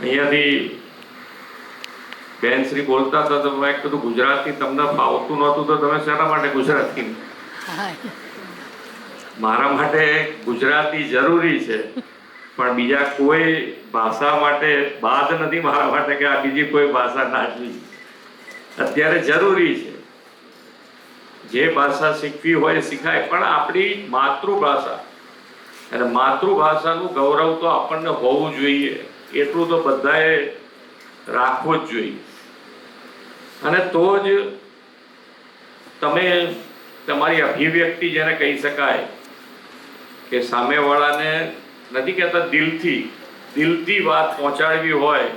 અહીંયાથી બેન શ્રી બોલતા હતા તો મેં કીધું ગુજરાતી તમને ફાવતું નહોતું તો તમે શેના માટે ગુજરાતી? મારા માટે ગુજરાતી જરૂરી છે, પણ બીજા કોઈ ભાષા માટે બાદ નથી મારા માટે કે આ બીજી કોઈ ભાષા નાચવી અત્યારે જરૂરી છે. જે ભાષા શીખવી હોય શીખાય, પણ આપણી માતૃભાષા અને માતૃભાષાનું ગૌરવ તો આપણને હોવું જોઈએ, એટલું તો બધાએ રાખવું જ જોઈએ. અને તો જ તમે તમારી અભિવ્યક્તિ જેને કહી શકાય કે સામેવાળાને નથી કહેતા દિલથી વાત પહોંચાડવી હોય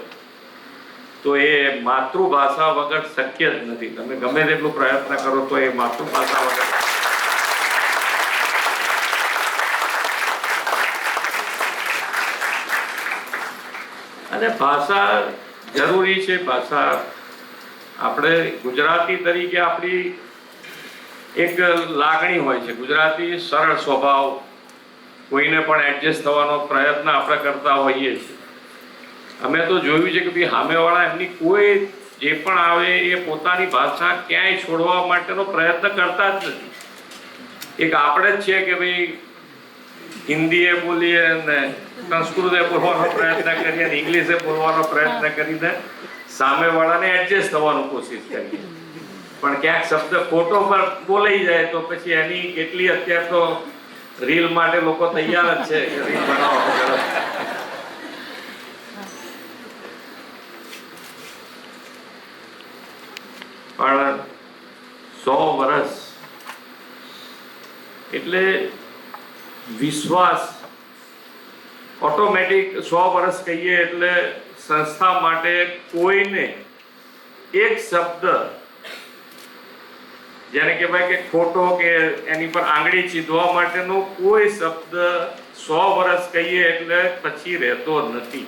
તો એ માતૃભાષા વગર શક્ય જ નથી. તમે ગમે તેટલો પ્રયત્ન કરો તો એ માતૃભાષા વગર. અને ભાષા જરૂરી છે. ભાષા આપણે ગુજરાતી તરીકે આપણી એક લાગણી હોય છે. ગુજરાતી સરળ સ્વભાવ, કોઈને પણ એડજસ્ટ થવાનો પ્રયત્ન આપણે કરતા હોઈએ છીએ. અમે તો જોયું છે કે ભાઈ સામેવાળા એમની કોઈ જે પણ આવે એ પોતાની ભાષા ક્યાંય છોડવા માટેનો પ્રયત્ન કરતા જ નથી. એક આપણે જ છે કે ભાઈ હિન્દીએ બોલીએ ને સંસ્કૃતે બોલવાનો પ્રયત્ન કરીએ ને ઇંગ્લિશે બોલવાનો પ્રયત્ન કરીને સામેવાળાને એડજસ્ટ થવાનું કોશિશ કરીએ, પણ ક્યાંક શબ્દ ખોટો પર બોલાઈ જાય તો પછી એની કેટલી અત્યારે તો રીલ માટે લોકો તૈયાર જ છે કે રીલ બનાવો. પણ 100 વર્ષ એટલે વિશ્વાસ ઓટોમેટિક. 100 વર્ષ કહીએ એટલે સંસ્થા માટે કોઈને એક શબ્દ જેને કહેવાય કે ખોટો કે એની પર આંગળી ચીંધવા માટેનો કોઈ શબ્દ 100 વર્ષ કહીએ એટલે પછી રહેતો નથી.